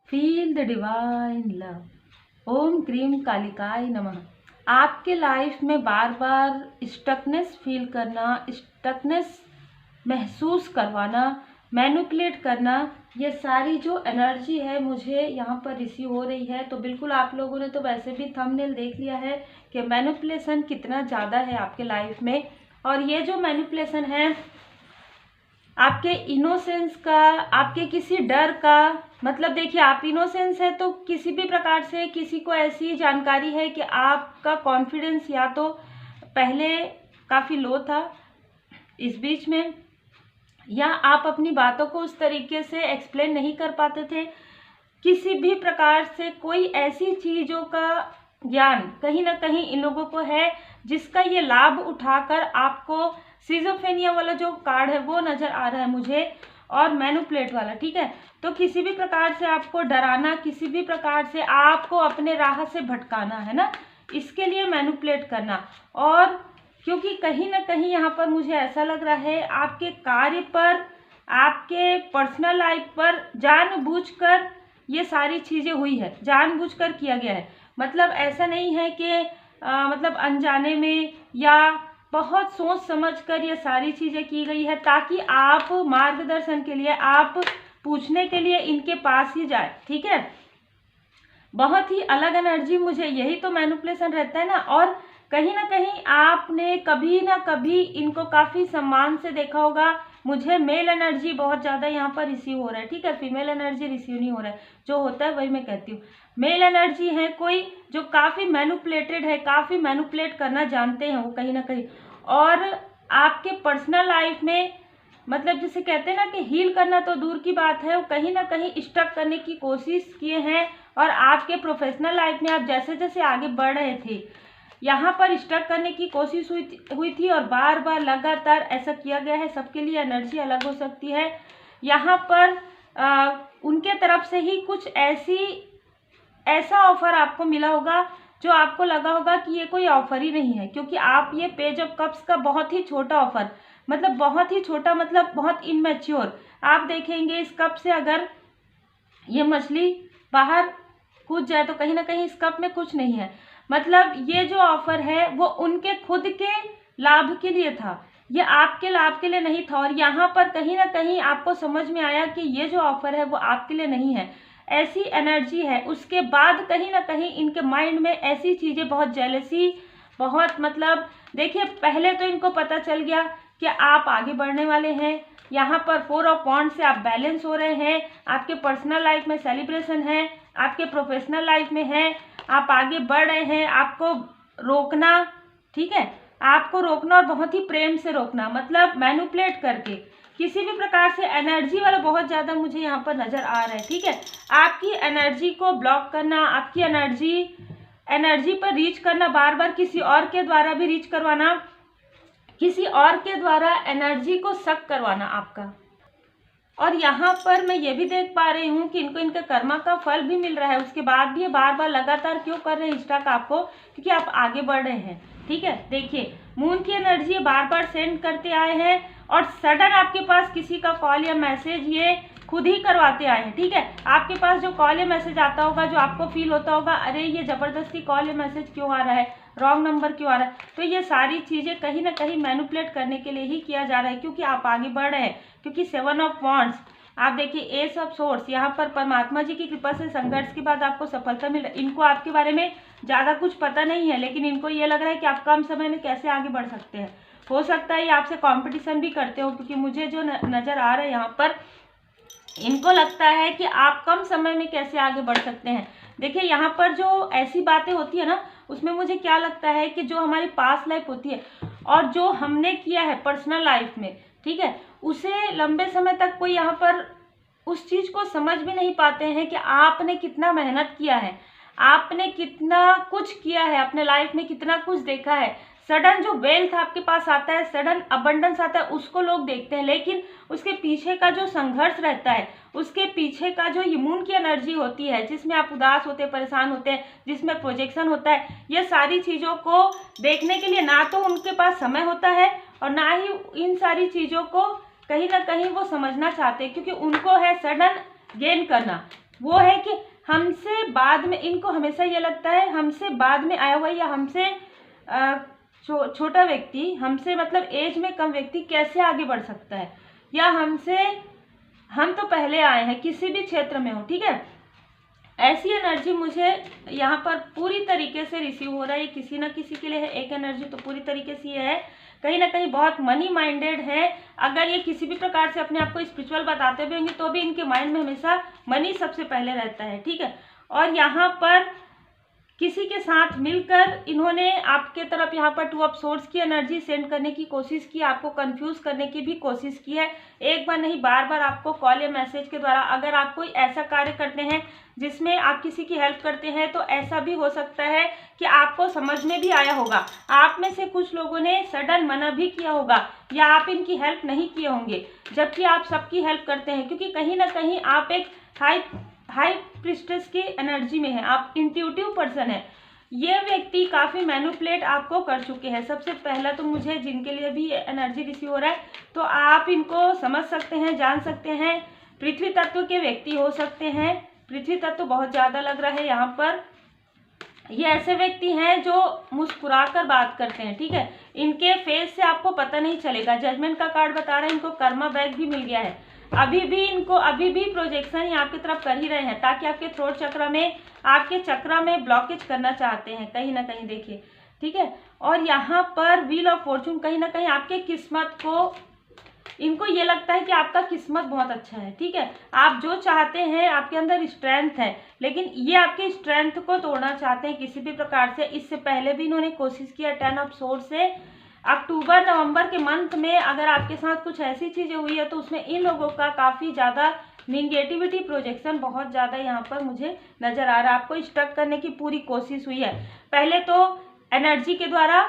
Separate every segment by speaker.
Speaker 1: Feel the divine love. ओम क्रीम कालिकाय नमः। आपके लाइफ में बार बार स्टकनेस फील करना, स्टकनेस महसूस करवाना, मैनिपुलेट करना, ये सारी जो एनर्जी है मुझे यहाँ पर रिसीव हो रही है। तो बिल्कुल आप लोगों ने तो वैसे भी थंबनेल देख लिया है कि मैनिपुलेशन कितना ज़्यादा है आपके लाइफ में। और ये जो मैनिपुलेशन है आपके इनोसेंस का, आपके किसी डर का, मतलब देखिए आप इनोसेंस है तो किसी भी प्रकार से किसी को ऐसी जानकारी है कि आपका कॉन्फिडेंस या तो पहले काफ़ी लो था इस बीच में, या आप अपनी बातों को उस तरीके से एक्सप्लेन नहीं कर पाते थे। किसी भी प्रकार से कोई ऐसी चीज़ों का ज्ञान कहीं ना कहीं इन लोगों को है जिसका ये लाभ उठाकर आपको सिजोफ्रेनिया वाला जो कार्ड है वो नज़र आ रहा है मुझे, और मैनिपुलेट वाला, ठीक है। तो किसी भी प्रकार से आपको डराना, किसी भी प्रकार से आपको अपने राह से भटकाना, है ना, इसके लिए मैनिपुलेट करना। और क्योंकि कहीं ना कहीं यहाँ पर मुझे ऐसा लग रहा है आपके कार्य पर, आपके पर्सनल लाइफ पर जानबूझकर ये सारी चीज़ें हुई है, जानबूझकर किया गया है। मतलब ऐसा नहीं है कि मतलब अनजाने में या बहुत सोच समझकर ये सारी चीज़ें की गई है ताकि आप मार्गदर्शन के लिए, आप पूछने के लिए इनके पास ही जाए, ठीक है। बहुत ही अलग एनर्जी, मुझे यही तो मैनिपुलेशन रहता है ना। और कहीं ना कहीं आपने कभी ना कभी इनको काफ़ी सम्मान से देखा होगा। मुझे मेल एनर्जी बहुत ज़्यादा यहाँ पर रिसीव हो रहा है, ठीक है, फीमेल एनर्जी रिसीव नहीं हो रहा है। जो होता है वही मैं कहती हूँ। मेल एनर्जी है कोई जो काफ़ी मैनिपुलेटेड है, काफ़ी मैनिपुलेट करना जानते हैं वो कहीं ना कहीं। और आपके पर्सनल लाइफ में मतलब जिसे कहते हैं ना कि हील करना तो दूर की बात है, वो कहीं ना कहीं स्टक करने की कोशिश किए हैं। और आपके प्रोफेशनल लाइफ में आप जैसे जैसे आगे बढ़ रहे थे यहाँ पर स्टक करने की कोशिश हुई थी और बार बार लगातार ऐसा किया गया है। सबके लिए एनर्जी अलग हो सकती है। यहाँ पर उनके तरफ से ही कुछ ऐसा ऑफर आपको मिला होगा जो आपको लगा होगा कि ये कोई ऑफर ही नहीं है, क्योंकि आप ये पेज ऑफ कप्स का बहुत ही छोटा ऑफर, मतलब बहुत ही छोटा, मतलब बहुत इनमेच्योर। आप देखेंगे इस कप से अगर ये मछली बाहर कूद जाए तो कहीं ना कहीं इस कप में कुछ नहीं है। मतलब ये जो ऑफर है वो उनके खुद के लाभ के लिए था, ये आपके लाभ के लिए नहीं था। और यहाँ पर कहीं ना कहीं आपको समझ में आया कि ये जो ऑफर है वो आपके लिए नहीं है, ऐसी एनर्जी है। उसके बाद कहीं ना कहीं इनके माइंड में ऐसी चीज़ें, बहुत जेलसी, बहुत मतलब देखिए पहले तो इनको पता चल गया कि आप आगे बढ़ने वाले हैं। यहाँ पर 4 ऑफ वॉन्ड्स से आप बैलेंस हो रहे हैं, आपके पर्सनल लाइफ में सेलिब्रेशन है, आपके प्रोफेशनल लाइफ में है, आप आगे बढ़ रहे हैं। आपको रोकना, ठीक है, आपको रोकना और बहुत ही प्रेम से रोकना, मतलब मैनिपुलेट करके किसी भी प्रकार से एनर्जी वाला बहुत ज़्यादा मुझे यहाँ पर नज़र आ रहा है, ठीक है। आपकी एनर्जी को ब्लॉक करना, आपकी एनर्जी पर रीच करना, बार बार किसी और के द्वारा भी रीच करवाना, किसी और के द्वारा एनर्जी को सक करवाना आपका। और यहाँ पर मैं ये भी देख पा रही हूँ कि इनको इनके कर्मा का फल भी मिल रहा है। उसके बाद भी ये बार बार लगातार क्यों कर रहे हैं स्टक आपको, क्योंकि आप आगे बढ़ रहे हैं, ठीक है। देखिए मून की एनर्जी बार बार सेंड करते आए हैं और सडन आपके पास किसी का कॉल या मैसेज ये खुद ही करवाते आए हैं, ठीक है। आपके पास जो कॉल या मैसेज आता होगा, जो आपको फील होता होगा अरे ये ज़बरदस्ती कॉल या मैसेज क्यों आ रहा है, रॉन्ग नंबर क्यों आ रहा है, तो ये सारी चीज़ें कहीं ना कहीं मैनिपुलेट करने के लिए ही किया जा रहा है, क्योंकि आप आगे बढ़ रहे हैं। क्योंकि 7 ऑफ वॉन्ड्स, आप देखिए एस ऑफ सोर्स, यहाँ पर परमात्मा जी की कृपा से संघर्ष के बाद आपको सफलता मिल रही है। इनको आपके बारे में ज़्यादा कुछ पता नहीं है, लेकिन इनको ये लग रहा है कि आप कम समय में कैसे आगे बढ़ सकते हैं। हो सकता है ये आपसे कंपटीशन भी करते हो, क्योंकि मुझे जो नज़र आ रहा है यहाँ पर इनको लगता है कि आप कम समय में कैसे आगे बढ़ सकते हैं। देखिए यहाँ पर जो ऐसी बातें होती है ना, उसमें मुझे क्या लगता है कि जो हमारी पास्ट लाइफ होती है और जो हमने किया है पर्सनल लाइफ में, ठीक है, उसे लंबे समय तक कोई यहाँ पर उस चीज़ को समझ भी नहीं पाते हैं कि आपने कितना मेहनत किया है, आपने कितना कुछ किया है अपने लाइफ में, कितना कुछ देखा है। सडन जो वेल्थ आपके पास आता है, सडन अबंडेंस आता है, उसको लोग देखते हैं, लेकिन उसके पीछे का जो संघर्ष रहता है, उसके पीछे का जो इम्यून की एनर्जी होती है, जिसमें आप उदास होते हैं, परेशान होते हैं, जिसमें प्रोजेक्शन होता है, ये सारी चीज़ों को देखने के लिए ना तो उनके पास समय होता है और ना ही इन सारी चीज़ों को कहीं ना कहीं वो समझना चाहते हैं, क्योंकि उनको है सडन गेन करना, वो है कि हमसे बाद में, इनको हमेशा ये लगता है हमसे बाद में आया हुआ या हमसे छोटा व्यक्ति, हमसे मतलब एज में कम व्यक्ति कैसे आगे बढ़ सकता है, या हम तो पहले आए हैं किसी भी क्षेत्र में हो, ठीक है। ऐसी एनर्जी मुझे यहाँ पर पूरी तरीके से रिसीव हो रहा है। ये किसी ना किसी के लिए है, एक एनर्जी तो पूरी तरीके से ये है, कहीं ना कहीं बहुत मनी माइंडेड है। अगर ये किसी भी प्रकार से अपने आप को स्पिरिचुअल बताते भी होंगे तो भी इनके माइंड में हमेशा मनी सबसे पहले रहता है, ठीक है। और यहाँ पर किसी के साथ मिलकर इन्होंने आपके तरफ यहाँ पर 2 ऑफ सोर्ड्स की एनर्जी सेंड करने की कोशिश की, आपको कंफ्यूज करने की भी कोशिश की है। एक बार नहीं, बार बार आपको कॉल या मैसेज के द्वारा, अगर आप कोई ऐसा कार्य करते हैं जिसमें आप किसी की हेल्प करते हैं तो ऐसा भी हो सकता है कि आपको समझ में भी आया होगा, आप में से कुछ लोगों ने सडन मना भी किया होगा या आप इनकी हेल्प नहीं किए होंगे, जबकि आप सबकी हेल्प करते हैं, क्योंकि कहीं ना कहीं आप एक हाई प्रिस्टेस की एनर्जी में है, आप इंट्यूटिव पर्सन है। ये व्यक्ति काफ़ी मैनिपुलेट आपको कर चुके हैं। सबसे पहला तो मुझे जिनके लिए भी एनर्जी रिसीव हो रहा है तो आप इनको समझ सकते हैं, जान सकते हैं, पृथ्वी तत्व के व्यक्ति हो सकते हैं। पृथ्वी तत्व बहुत ज़्यादा लग रहा है यहाँ पर। ये ऐसे व्यक्ति हैं जो मुस्कुरा कर बात करते हैं, ठीक है। इनके फेस से आपको पता नहीं चलेगा। जजमेंट का कार्ड बता रहा है इनको कर्मा बैग भी मिल गया है। अभी भी प्रोजेक्शन ही आपकी तरफ कर ही रहे हैं ताकि आपके थ्रोट चक्र में, आपके चक्र में ब्लॉकेज करना चाहते हैं कहीं ना कहीं, देखिए, ठीक है। और यहाँ पर व्हील ऑफ फॉर्चून, कहीं ना कहीं आपके किस्मत को, इनको ये लगता है कि आपका किस्मत बहुत अच्छा है, ठीक है। आप जो चाहते हैं, आपके अंदर स्ट्रेंथ है, लेकिन ये आपके स्ट्रेंथ को तोड़ना चाहते हैं किसी भी प्रकार से। इससे पहले भी इन्होंने कोशिश किया 10 ऑफ सोर्ड से। अक्टूबर नवंबर के मंथ में अगर आपके साथ कुछ ऐसी चीज़ें हुई है तो उसमें इन लोगों का काफ़ी ज़्यादा निगेटिविटी प्रोजेक्शन बहुत ज़्यादा यहाँ पर मुझे नज़र आ रहा है। आपको स्टक करने की पूरी कोशिश हुई है, पहले तो एनर्जी के द्वारा,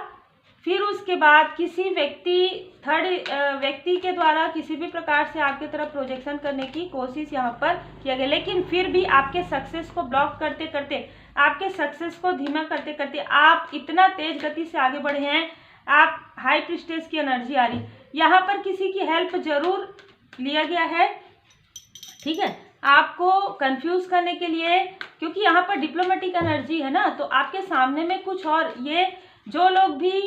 Speaker 1: फिर उसके बाद किसी थर्ड व्यक्ति के द्वारा किसी भी प्रकार से आपकी तरफ प्रोजेक्शन करने की कोशिश यहाँ पर किया गया। लेकिन फिर भी आपके सक्सेस को ब्लॉक करते करते, आपके सक्सेस को धीमा करते करते आप इतना तेज गति से आगे बढ़े हैं। आप हाई प्रिस्टेस की एनर्जी आ रही, यहाँ पर किसी की हेल्प जरूर लिया गया है, ठीक है, आपको कंफ्यूज करने के लिए, क्योंकि यहाँ पर डिप्लोमेटिक एनर्जी है ना, तो आपके सामने में कुछ और, ये जो लोग भी,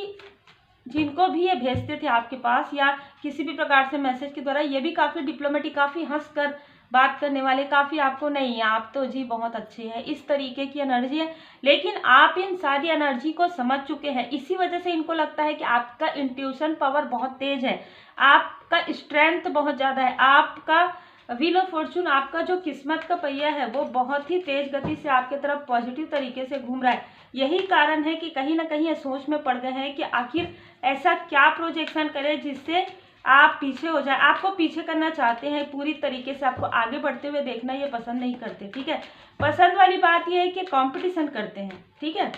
Speaker 1: जिनको भी ये भेजते थे आपके पास या किसी भी प्रकार से मैसेज के द्वारा, ये भी काफ़ी डिप्लोमेटिक, काफ़ी हंसकर बात करने वाले, काफ़ी आपको, नहीं आप तो जी बहुत अच्छे हैं, इस तरीके की एनर्जी है। लेकिन आप इन सारी एनर्जी को समझ चुके हैं, इसी वजह से इनको लगता है कि आपका इंट्यूशन पावर बहुत तेज है, आपका स्ट्रेंथ बहुत ज़्यादा है, आपका व्हील ऑफ फॉर्चून, आपका जो किस्मत का पहिया है वो बहुत ही तेज गति से आपके तरफ पॉजिटिव तरीके से घूम रहा है। यही कारण है कि कहीं ना कहीं ये सोच में पड़ गए हैं कि आखिर ऐसा क्या प्रोजेक्शन करें जिससे आप पीछे हो जाए। आपको पीछे करना चाहते हैं पूरी तरीके से, आपको आगे बढ़ते हुए देखना ये पसंद नहीं करते, ठीक है। पसंद वाली बात ये है कि कंपटीशन करते हैं, ठीक है।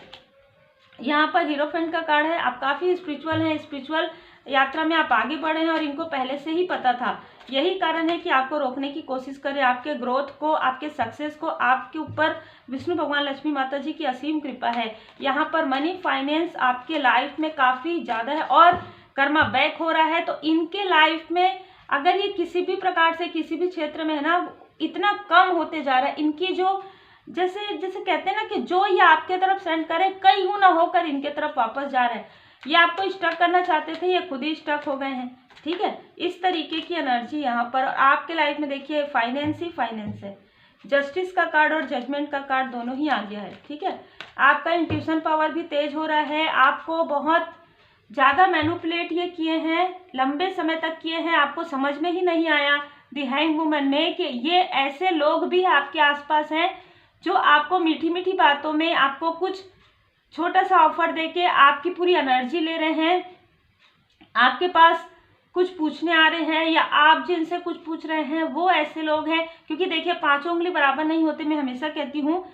Speaker 1: यहाँ पर हीरोफेंट का कार्ड है, आप काफ़ी स्पिरिचुअल हैं, स्पिरिचुअल यात्रा में आप आगे बढ़े हैं और इनको पहले से ही पता था। यही कारण है कि आपको रोकने की कोशिश करें, आपके ग्रोथ को, आपके सक्सेस को। आपके ऊपर विष्णु भगवान, लक्ष्मी माता जी की असीम कृपा है। यहाँ पर मनी फाइनेंस आपके लाइफ में काफ़ी ज़्यादा है और कर्मा बैक हो रहा है। तो इनके लाइफ में अगर ये किसी भी प्रकार से किसी भी क्षेत्र में है ना, इतना कम होते जा रहा है, इनकी जो जैसे कहते हैं ना कि जो ये आपके तरफ सेंड करे कई गुना होकर इनके तरफ वापस जा रहा है। ये आपको स्टक करना चाहते थे, ये खुद ही स्टक हो गए हैं, ठीक है। इस तरीके की एनर्जी यहाँ पर आपके लाइफ में देखिए, फाइनेंस ही फाइनेंस है। जस्टिस का कार्ड और जजमेंट का कार्ड दोनों ही आ गया है, ठीक है। आपका इंट्यूशन पावर भी तेज हो रहा है, आपको बहुत ज़्यादा मैनिपुलेट ये किए हैं, लंबे समय तक किए हैं, आपको समझ में ही नहीं आया द हैंग वुमन में कि ये ऐसे लोग भी आपके आसपास हैं जो आपको मीठी मीठी बातों में, आपको कुछ छोटा सा ऑफर देके आपकी पूरी एनर्जी ले रहे हैं, आपके पास कुछ पूछने आ रहे हैं या आप जिनसे कुछ पूछ रहे हैं वो ऐसे लोग हैं। क्योंकि देखिए, 5 उंगली बराबर नहीं होते, मैं हमेशा कहती हूँ,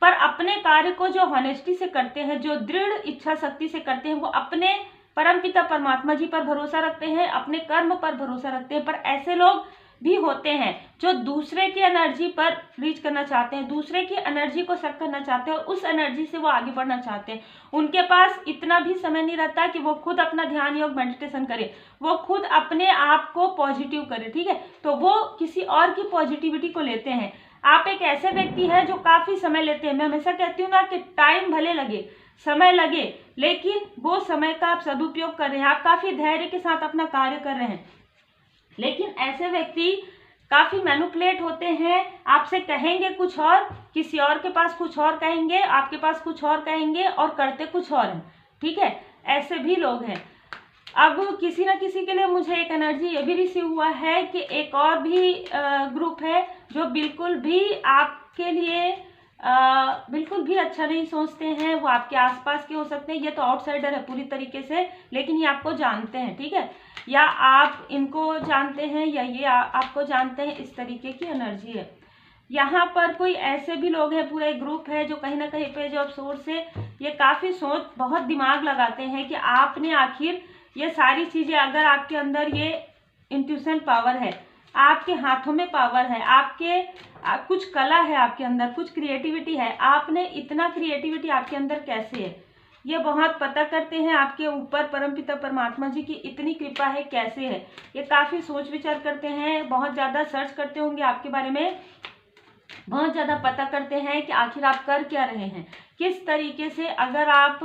Speaker 1: पर अपने कार्य को जो हॉनेस्टी से करते हैं, जो दृढ़ इच्छा शक्ति से करते हैं, वो अपने परमपिता परमात्मा जी पर भरोसा रखते हैं, अपने कर्म पर भरोसा रखते हैं। पर ऐसे लोग भी होते हैं जो दूसरे की एनर्जी पर रीच करना चाहते हैं, दूसरे की एनर्जी को सक करना चाहते हैं और उस एनर्जी से वो आगे बढ़ना चाहते हैं। उनके पास इतना भी समय नहीं रहता कि वो खुद अपना ध्यान योग मेडिटेशन करे, वो खुद अपने आप को पॉजिटिव करे, ठीक है। तो वो किसी और की पॉजिटिविटी को लेते हैं। आप एक ऐसे व्यक्ति हैं जो काफ़ी समय लेते हैं। मैं हमेशा कहती हूँ ना कि टाइम भले लगे, समय लगे, लेकिन वो समय का आप सदुपयोग कर रहे हैं, आप काफ़ी धैर्य के साथ अपना कार्य कर रहे हैं। लेकिन ऐसे व्यक्ति काफ़ी मैनिपुलेट होते हैं, आपसे कहेंगे कुछ और, किसी और के पास कुछ और कहेंगे, आपके पास कुछ और कहेंगे और करते कुछ और हैं। ठीक है, ऐसे भी लोग हैं। अब किसी न किसी के लिए मुझे एक एनर्जी ये भी रिसीव हुआ है कि एक और भी ग्रुप है जो बिल्कुल भी आपके लिए बिल्कुल भी अच्छा नहीं सोचते हैं। वो आपके आसपास के हो सकते हैं, ये तो आउटसाइडर है पूरी तरीके से, लेकिन ये आपको जानते हैं। ठीक है, या आप इनको जानते हैं या ये आपको जानते हैं, इस तरीके की एनर्जी है। यहाँ पर कोई ऐसे भी लोग हैं, पूरा एक ग्रुप है जो कहीं ना कहीं पे जो सोर्स से ये काफ़ी सोच, बहुत दिमाग लगाते हैं कि आपने आखिर ये सारी चीज़ें, अगर आपके अंदर ये इंट्यूशन पावर है, आपके हाथों में पावर है, आपके कुछ कला है आपके अंदर, कुछ क्रिएटिविटी है, आपने इतना क्रिएटिविटी आपके अंदर कैसे है, ये बहुत पता करते हैं। आपके ऊपर परमपिता परमात्मा जी की इतनी कृपा है, कैसे है, ये काफ़ी सोच विचार करते हैं, बहुत ज़्यादा सर्च करते होंगे आपके बारे में, बहुत ज़्यादा पता करते हैं कि आखिर आप कर क्या रहे हैं, किस तरीके से, अगर आप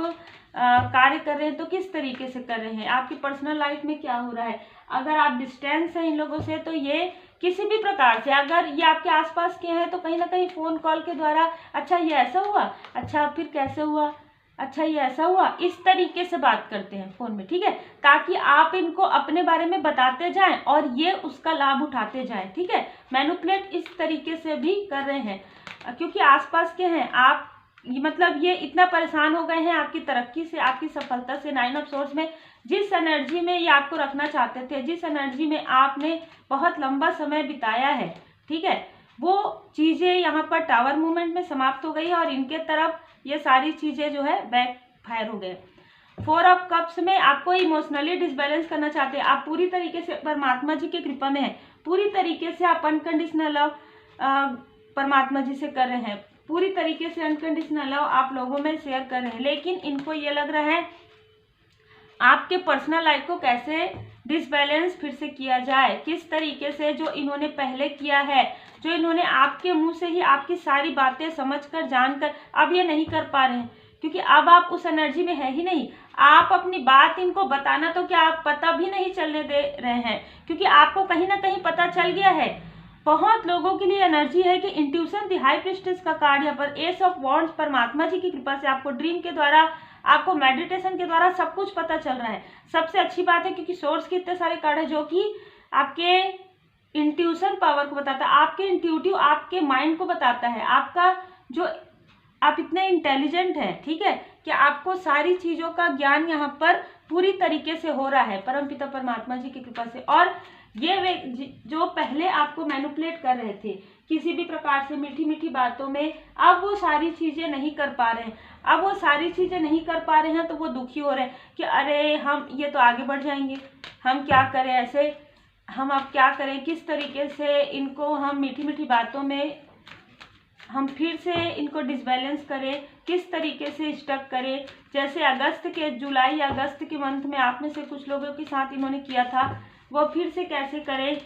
Speaker 1: कार्य कर रहे हैं तो किस तरीके से कर रहे हैं, आपकी पर्सनल लाइफ में क्या हो रहा है। अगर आप डिस्टेंस हैं इन लोगों से, तो ये किसी भी प्रकार से, अगर ये आपके आसपास के हैं तो कहीं ना कहीं फ़ोन कॉल के द्वारा, अच्छा ये ऐसा हुआ, अच्छा फिर कैसे हुआ, अच्छा ये ऐसा हुआ, इस तरीके से बात करते हैं फ़ोन में। ठीक है, ताकि आप इनको अपने बारे में बताते जाएं और ये उसका लाभ उठाते जाएं। ठीक है, मैनिपुलेट इस तरीके से भी कर रहे हैं, क्योंकि आसपास के हैं आप, मतलब ये इतना परेशान हो गए हैं आपकी तरक्की से, आपकी सफलता से। 9 ऑफ सोर्स में जिस एनर्जी में ये आपको रखना चाहते थे, जिस एनर्जी में आपने बहुत लंबा समय बिताया है, ठीक है, वो चीज़ें यहाँ पर टावर मूवमेंट में समाप्त हो गई है और इनके तरफ ये सारी चीज़ें जो है बैक फायर हो गए। 4 ऑफ कप्स में आपको इमोशनली डिसबैलेंस करना चाहते हैं, आप पूरी तरीके से परमात्मा जी की कृपा में हैं, पूरी तरीके से आप अनकंडीशनल लव परमात्मा जी से कर रहे हैं, पूरी तरीके से अनकंडीशनल लव आप लोगों में शेयर कर रहे हैं। लेकिन इनको ये लग रहा है आपके पर्सनल लाइफ को कैसे डिसबैलेंस फिर से किया जाए, किस तरीके से, जो इन्होंने पहले किया है, जो इन्होंने आपके मुंह से ही आपकी सारी बातें समझकर जानकर, अब ये नहीं कर पा रहे हैं, क्योंकि अब आप उस एनर्जी में है ही नहीं। आप अपनी बात इनको बताना तो क्या, आप पता भी नहीं चलने दे रहे हैं, क्योंकि आपको कहीं ना कहीं पता चल गया है। बहुत लोगों के लिए एनर्जी है कि इंट्यूशन दी हाई प्रिस्टेस का कार्ड यहाँ पर एस ऑफ वॉन्ड्स, परमात्मा जी की कृपा से आपको ड्रीम के द्वारा, आपको मेडिटेशन के द्वारा सब कुछ पता चल रहा है। सबसे अच्छी बात है क्योंकि सोर्स के इतने सारे कार्ड है जो कि आपके इंट्यूशन पावर को बताता है, आपके इंट्यूटिव, आपके माइंड को बताता है, आपका जो आप इतने इंटेलिजेंट हैं, ठीक है, कि आपको सारी चीज़ों का ज्ञान यहाँ पर पूरी तरीके से हो रहा है परमपिता परमात्मा जी की कृपा से। और ये वे जो पहले आपको मैनिपुलेट कर रहे थे किसी भी प्रकार से मीठी मीठी बातों में, अब वो सारी चीज़ें नहीं कर पा रहे हैं, अब वो सारी चीज़ें नहीं कर पा रहे हैं, तो वो दुखी हो रहे हैं कि अरे हम ये तो आगे बढ़ जाएंगे, हम क्या करें ऐसे, हम अब क्या करें, किस तरीके से इनको हम मीठी मीठी बातों में हम फिर से इनको डिसबैलेंस करें, किस तरीके से स्टक करें। जैसे अगस्त के, जुलाई अगस्त के मंथ में आप में से कुछ लोगों के साथ इन्होंने किया था, वो फिर से कैसे करें,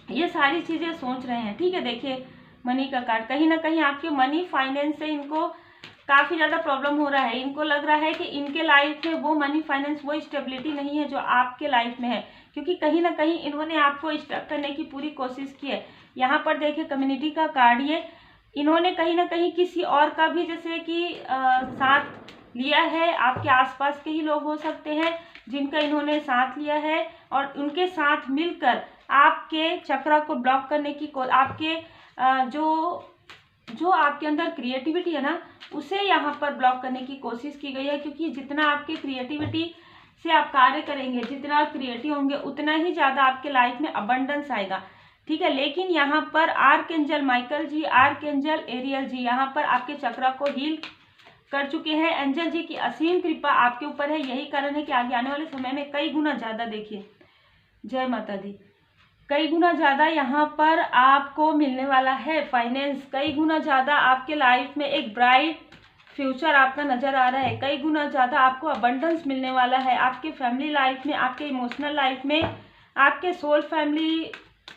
Speaker 1: ये सारी चीज़ें सोच रहे हैं। ठीक है, देखिए मनी का कार्ड, कहीं ना कहीं आपके मनी फाइनेंस से इनको काफ़ी ज़्यादा प्रॉब्लम हो रहा है। इनको लग रहा है कि इनके लाइफ में वो मनी फाइनेंस, वो स्टेबिलिटी नहीं है जो आपके लाइफ में है, क्योंकि कहीं ना कहीं इन्होंने आपको स्टक करने की पूरी कोशिश की है। यहाँ पर देखिए कम्युनिटी का कार्ड, ये इन्होंने कहीं ना कहीं किसी और का भी जैसे कि साथ लिया है, आपके आसपास के ही लोग हो सकते हैं जिनका इन्होंने साथ लिया है, और उनके साथ मिलकर आपके चक्रा को ब्लॉक करने की आपके जो आपके अंदर क्रिएटिविटी है ना, उसे यहाँ पर ब्लॉक करने की कोशिश की गई है। क्योंकि जितना आपके क्रिएटिविटी से आप कार्य करेंगे, जितना आप क्रिएटिव होंगे, उतना ही ज़्यादा आपके लाइफ में अबंडेंस आएगा। ठीक है, लेकिन यहाँ पर आर्कएंजल माइकल जी, आर्कएंजल एरियल जी यहाँ पर आपके चक्रा को हील कर चुके हैं। एंजल जी की असीम कृपा आपके ऊपर है, यही कारण है कि आगे आने वाले समय में कई गुना ज़्यादा, देखिए जय माता दी, कई गुना ज़्यादा यहाँ पर आपको मिलने वाला है फाइनेंस, कई गुना ज़्यादा आपके लाइफ में एक ब्राइट फ्यूचर आपका नज़र आ रहा है, कई गुना ज़्यादा आपको अबंडेंस मिलने वाला है आपके फैमिली लाइफ में, आपके इमोशनल लाइफ में। आपके सोल फैमिली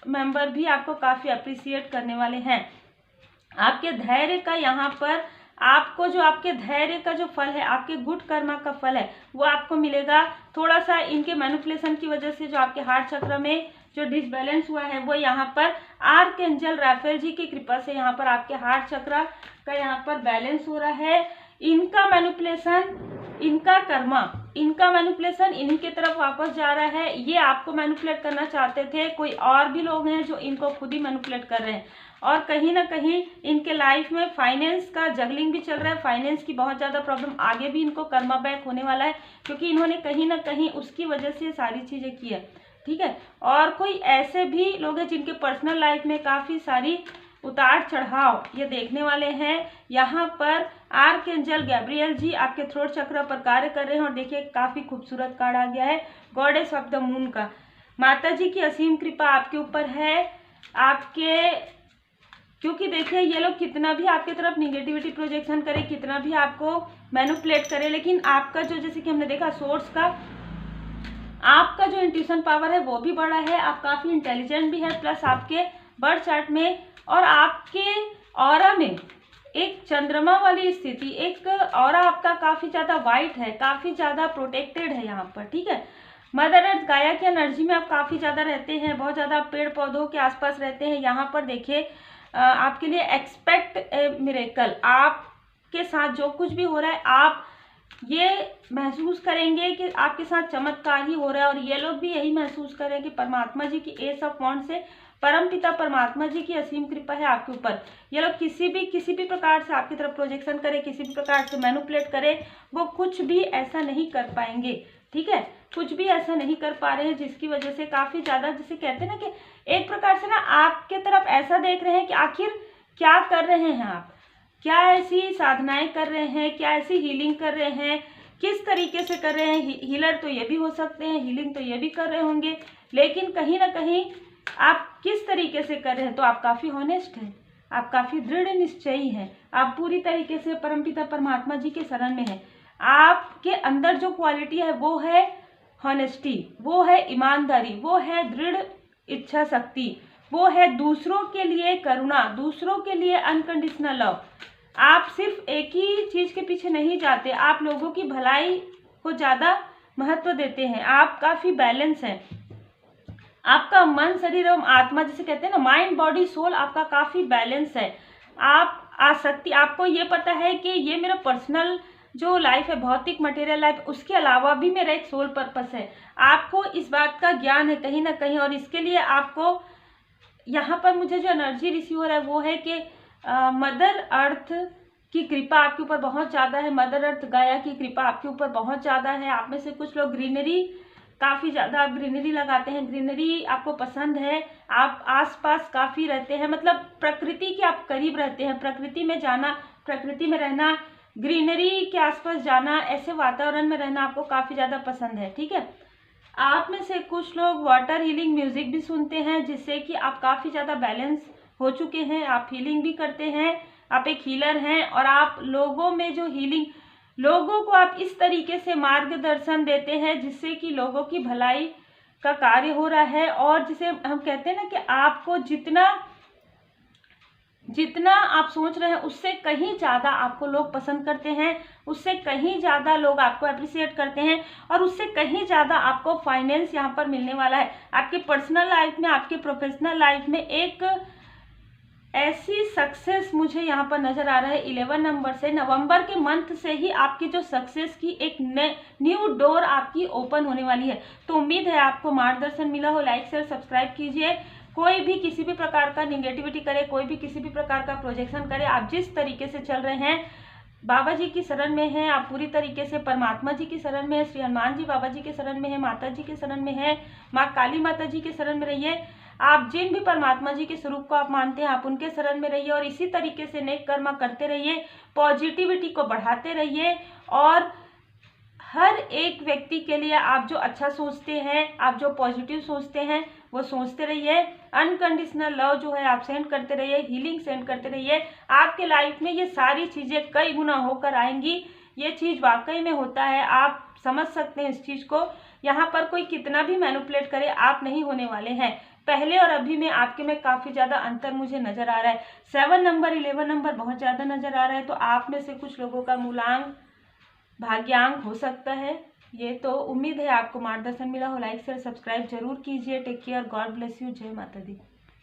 Speaker 1: मेंबर भी आपको काफ़ी अप्रिशिएट करने वाले हैं। आपके धैर्य का यहाँ पर आपको जो आपके धैर्य का जो फल है, आपके गुड कर्मा का फल है, वो आपको मिलेगा। थोड़ा सा इनके मैनिपुलेशन की वजह से जो आपके हार्ट चक्र में जो डिसबैलेंस हुआ है, वो यहाँ पर आर्कएंजल राफेल जी की कृपा से यहाँ पर आपके हार्ट चक्र का यहाँ पर बैलेंस हो रहा है। इनका मैनिपुलेशन, इनका कर्मा, इनका मैनिपुलेशन इन्हीं की तरफ वापस जा रहा है। ये आपको मैनिपुलेट करना चाहते थे, कोई और भी लोग हैं जो इनको खुद ही मैनिपुलेट कर रहे हैं। और कहीं ना कहीं इनके लाइफ में फाइनेंस का जगलिंग भी चल रहा है, फाइनेंस की बहुत ज़्यादा प्रॉब्लम, आगे भी इनको कर्मा बैक होने वाला है, क्योंकि इन्होंने कहीं ना कहीं उसकी वजह से सारी चीज़ें की है। ठीक है, और कोई ऐसे भी लोग हैं जिनके पर्सनल लाइफ में काफ़ी सारी उतार चढ़ाव ये देखने वाले हैं। यहाँ पर आर्कएंजल गैब्रियल जी आपके थ्रोट चक्र पर कार्य कर रहे हैं। और देखिए काफ़ी खूबसूरत कार्ड आ गया है गॉडेस ऑफ द मून का। माता जी की असीम कृपा आपके ऊपर है, आपके, क्योंकि देखिए ये लोग कितना भी आपके तरफ निगेटिविटी प्रोजेक्शन करे, कितना भी आपको मैनिपुलेट करे, लेकिन आपका जो, जैसे कि हमने देखा सोर्स का, आपका जो इंट्यूशन पावर है वो भी बड़ा है, आप काफ़ी इंटेलिजेंट भी है, प्लस आपके बर्थ चार्ट में और आपके ऑरा में एक चंद्रमा वाली स्थिति, एक ऑरा आपका काफ़ी ज़्यादा वाइट है, काफ़ी ज़्यादा प्रोटेक्टेड है यहाँ पर। ठीक है, मदर अर्थ गाया की एनर्जी में आप काफ़ी ज़्यादा रहते हैं, बहुत ज़्यादा पेड़ पौधों के आसपास रहते हैं। यहाँ पर देखिए आपके लिए एक्सपेक्ट ए मिरेकल, आपके साथ जो कुछ भी हो रहा है आप ये महसूस करेंगे कि आपके साथ चमत्कार ही हो रहा है। और ये लोग भी यही महसूस करें कि परमात्मा जी की एस ऑफ वॉन्ड से परमपिता परमात्मा जी की असीम कृपा है आपके ऊपर। ये लोग किसी भी प्रकार से आपकी तरफ प्रोजेक्शन करे, किसी भी प्रकार से मैनिपुलेट करे, वो कुछ भी ऐसा नहीं कर पाएंगे। ठीक है, कुछ भी ऐसा नहीं कर पा रहे हैं, जिसकी वजह से काफ़ी ज़्यादा, जैसे कहते हैं ना कि एक प्रकार से ना आपके तरफ ऐसा देख रहे हैं कि आखिर क्या कर रहे हैं आप, क्या ऐसी साधनाएं कर रहे हैं, क्या ऐसी हीलिंग कर रहे हैं, किस तरीके से कर रहे हैं। हीलर तो ये भी हो सकते हैं, हीलिंग तो ये भी कर रहे होंगे, लेकिन कहीं ना कहीं आप किस तरीके से कर रहे हैं, तो आप काफ़ी ऑनेस्ट हैं, आप काफ़ी दृढ़ निश्चयी हैं, आप पूरी तरीके से परमपिता परमात्मा जी के शरण में हैं। आपके अंदर जो क्वालिटी है वो है हॉनेस्टी, वो है ईमानदारी, वो है दृढ़ इच्छा शक्ति, वो है दूसरों के लिए करुणा, दूसरों के लिए अनकंडीशनल लव। आप सिर्फ एक ही चीज़ के पीछे नहीं जाते, आप लोगों की भलाई को ज़्यादा महत्व देते हैं, आप काफ़ी बैलेंस हैं। आपका मन, शरीर एवं आत्मा, जिसे कहते हैं ना माइंड बॉडी सोल, आपका काफ़ी बैलेंस है। आप आसक्ति, आपको ये पता है कि ये मेरा पर्सनल जो लाइफ है, भौतिक मटेरियल लाइफ, उसके अलावा भी मेरा एक सोल पर्पस है। आपको इस बात का ज्ञान है कहीं ना कहीं, और इसके लिए आपको यहाँ पर मुझे जो एनर्जी रिसीव हो रहा है वो है कि मदर अर्थ की कृपा आपके ऊपर बहुत ज़्यादा है, मदर अर्थ गाया की कृपा आपके ऊपर बहुत ज़्यादा है। आप में से कुछ लोग ग्रीनरी, काफ़ी ज़्यादा आप ग्रीनरी लगाते हैं, ग्रीनरी आपको पसंद है, आप आसपास काफ़ी रहते हैं, मतलब प्रकृति के आप करीब रहते हैं, प्रकृति में जाना, प्रकृति में रहना, ग्रीनरी के आसपास जाना, ऐसे वातावरण में रहना आपको काफ़ी ज़्यादा पसंद है। ठीक है, आप में से कुछ लोग वाटर हीलिंग म्यूजिक भी सुनते हैं, जिससे कि आप काफ़ी ज़्यादा बैलेंस हो चुके हैं, आप हीलिंग भी करते हैं, आप एक हीलर हैं, और आप लोगों में जो हीलिंग, लोगों को आप इस तरीके से मार्गदर्शन देते हैं जिससे कि लोगों की भलाई का कार्य हो रहा है। और जिसे हम कहते हैं ना कि आपको जितना आप सोच रहे हैं उससे कहीं ज़्यादा आपको लोग पसंद करते हैं, उससे कहीं ज़्यादा लोग आपको अप्रिशिएट करते हैं, और उससे कहीं ज़्यादा आपको फाइनेंस यहाँ पर मिलने वाला है। आपके पर्सनल लाइफ में, आपके प्रोफेशनल लाइफ में एक ऐसी सक्सेस मुझे यहाँ पर नज़र आ रहा है 11 नंबर से, नवंबर के मंथ से ही आपकी जो सक्सेस की एक न्यू डोर आपकी ओपन होने वाली है। तो उम्मीद है आपको मार्गदर्शन मिला हो। लाइक शेयर सब्सक्राइब कीजिए। कोई भी किसी भी प्रकार का निगेटिविटी करे, कोई भी किसी भी प्रकार का प्रोजेक्शन करे, आप जिस तरीके से चल रहे हैं बाबा जी की शरण में हैं, आप पूरी तरीके से परमात्मा जी की शरण में है, श्री हनुमान जी बाबा जी के शरण में है, माता जी के शरण में है, माँ काली माता जी के शरण में रहिए। आप जिन भी परमात्मा जी के स्वरूप को आप मानते हैं, आप उनके शरण में रहिए, और इसी तरीके से नेक कर्म करते रहिए, पॉजिटिविटी को बढ़ाते रहिए, और हर एक व्यक्ति के लिए आप जो अच्छा सोचते हैं, आप जो पॉजिटिव सोचते हैं वो सोचते रहिए। अनकंडीशनल लव जो है आप सेंड करते रहिए, हीलिंग सेंड करते रहिए। आपके लाइफ में ये सारी चीज़ें कई गुना होकर आएंगी। ये चीज़ वाकई में होता है, आप समझ सकते हैं इस चीज़ को। यहाँ पर कोई कितना भी मैनिपुलेट करे, आप नहीं होने वाले हैं, पहले और अभी में आपके में काफ़ी ज़्यादा अंतर मुझे नज़र आ रहा है। 7 नंबर 11 नंबर बहुत ज़्यादा नज़र आ रहा है, तो आप में से कुछ लोगों का मूलांक भाग्यांक हो सकता है। ये तो उम्मीद है आपको मार्गदर्शन मिला हो। लाइक शेयर सब्सक्राइब जरूर कीजिए। Take care, God bless you, जय माता दी।